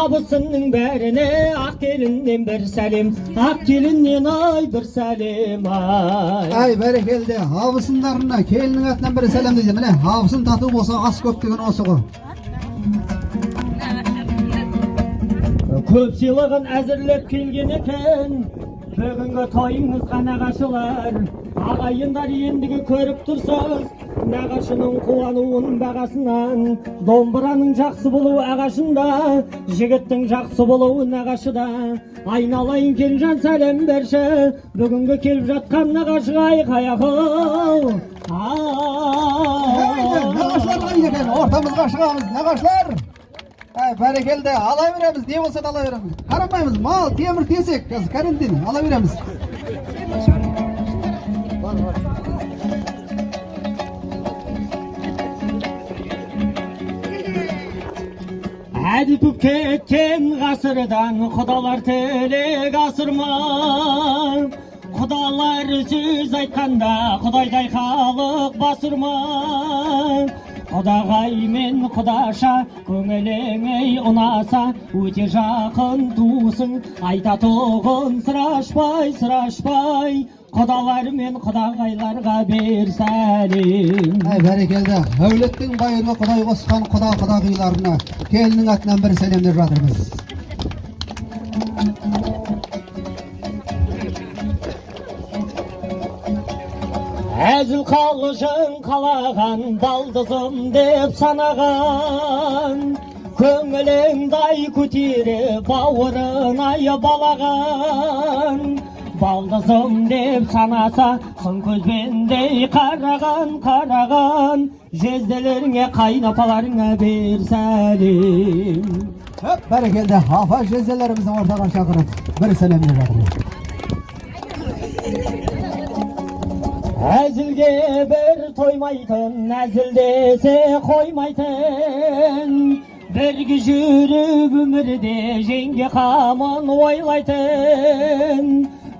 Abısının bərine ak gelinden bir səlim, ak gelinden ay bir səlim ay. Ay berekelde abısınlarına kelinin atından biri selam dedi. Mine abısın tatı olsa az köp degen osu go. Köp sılığın әзірлеп келген екен, бүгінгі тойыңызға нағашылар. Ағайындар ендігі көріп тұрсыз, нағашының қуануын бағасынан. Домбыраның жақсы болуы ағашында, жігіттің жақсы болуы нағашыда. Айналайын келжан сәлем берші, бүгінгі келіп жатқан нағашыға айқаяқыл. Nağaşlar kaydı ekan, ortamızga çıkamız nağaşlar. Ay berekelde alaveremiz, ne olsa da alaveremiz. Karamayımız, mal, temir, tesek, karantin alaveremiz. Әдіпіп кеткен ғасырдан құдалар тілек асырма. Құдалар сөз айтқанда құдайдай халық басырма. Құдағай мен құдаша көңіліңей ұнаса, өте жақын туысың, айтатұғын сұрашпай. Құдалар мен құдағайларға бер сәлем. Ay berekelde өвлеттің байырғы құдай қосқан құда-құдағиларына келінің атынан бір сәлемдеп жатырмыз. Әзіл қалжың қалаған, балдызым деп санаған, көңіліңдай көтеріп бауырын ай балаған. Балдызым деп санаса, сын көзбендей қараған, жезделеріңе қайнапаларыңа бер сәлем. Berekelde hafa jezelerimizi ortadan çakırıp bir sәлемдеп жатырмыз. Әзілге бір тоймайтын, әзілдесе қоймайтын. Бірге жүріп өмірде жеңге қамын ойлайтын.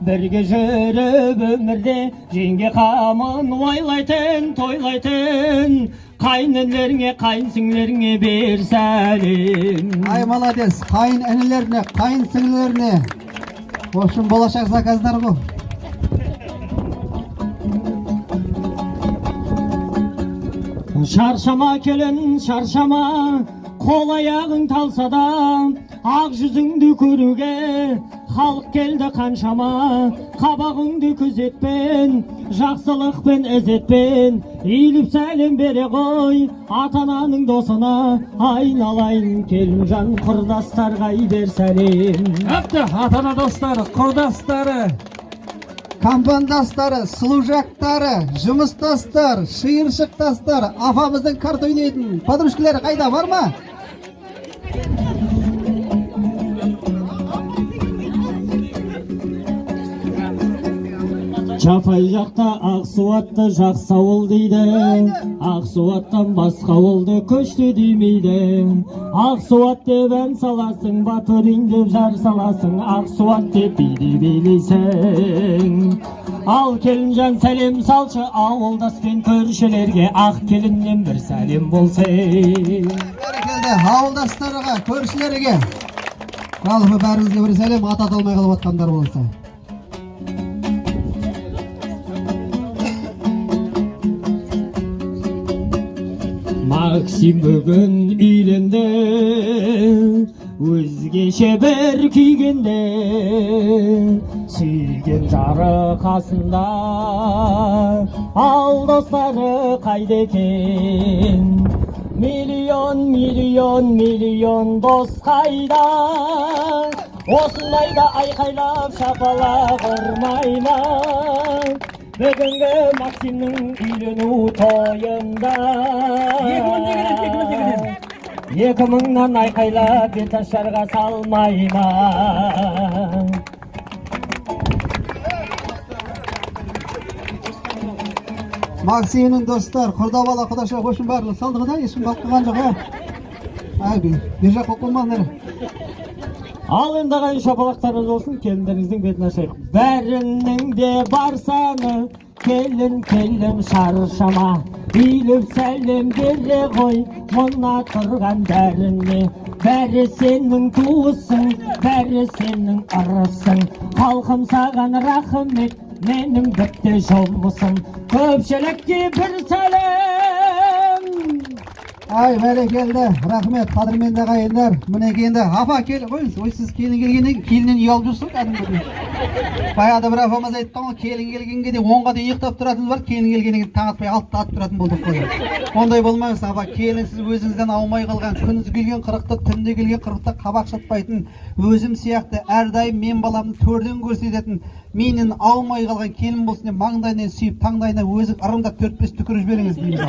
Бірге жүріп өмірде жеңге қамын ойлайтын, тойлайтын. Қайнелеріңе, қайынсіңлеріңе бер сәлем. Ay молодец, kayın enilerine, kayın singlerine. Hoşun bolacak zakazlar bu. Шаршама келін, шаршама, қол аяғың талса да, ақ жүзіңді көруге, халық келді қаншама. Қабағыңды күзетпен, жақсылықпен ізетпен, иіліп сәлем бере ғой, ата-ананың досына. Айналайын келінжан, құрдастарға бер сәлем. Ата-ana dostları, құрдастары, Kampandastары, служактары, жұмыстастар, шиыршықтастар, afamыздың карта ойнайтын подружкалары қайда бар ма? Чапай жақта Ақсуатты жақсы ауыл дейді, Ақсуаттан басқа ауылды көшті демейді. Ақсуат деп ән саласың, батырың деп жар саласың, Ақсуат деп биді билейсің. Ал келінжан сәлем салшы, ауылдас пен көршілерге, ақ келіннен бір сәлем болсын. Berekelde ауылдастарға, көршілерге. Қалымы бәріңізге бір сәлем, ата аталмай қалып атқандар болса. Максим бүгін үйленді, өзгеше бір күйгенде, сүйген жары қасында, ал достары қайда екен? Миллион дос қайда? Осындайда айқайлап шапалақ ұрмайма. Бүгінгі Максимнің үйлену тойында 2000-нан айқайлап беташарға салмайма. Максимнің достар, құрда бала құдаша қошын барлық салдығы да, ешкім қалқыған жоқ, бежақ оқылмаңдар. Ал енді қайын шапалақтарыңыз olsun, келіндеріңіздің бетін ашайық. Бәрінің де бар саны, келін шаршама, үйліп сәлем бере ғой, мұна тұрған бәріне. Бәрі сенің туысың, бәрі сенің ырысың, халқым саған рахмет, менің бітті жұмысым, көпшілікке бір сәлем. Ай бәрекелді, рахмет, қадірменді ағайындар. Мінекей енді апа кел қойыңыз. Ой, сіз келін келгеннен келіннен ұялып жүрсің кәдімгідей. Баяғыда бір апамыз айтқан ғой, келін келгенге де 10-ға дейін ұйықтап тұратынымыз бар, келін келгеннен кейін таң атпай 6-да атып тұратын болдық қой. Ондай болмаңыз апа, келін сіз өзіңізден аумай қалған, күндіз келген 40-та, түнде келген 40-та қабақ шатпайтын, өзім сияқты әрдайым мен баламды төрден көрсететін, менен аумай қалған келін болсын деп маңдайынан сүйіп, таңдайына өзі ырымдап 4-5 түкіріп жіберіңіз дейміз.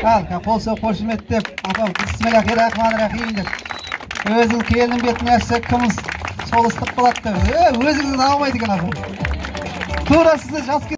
Ал, қолса қошемет деп, апам бисмиллахи-рахмани-рахим деп. Өзің келін бетін әшсек кіміз сол ыстық болады деп. Өзіңізден аумайды екен апам. Тура сізді жас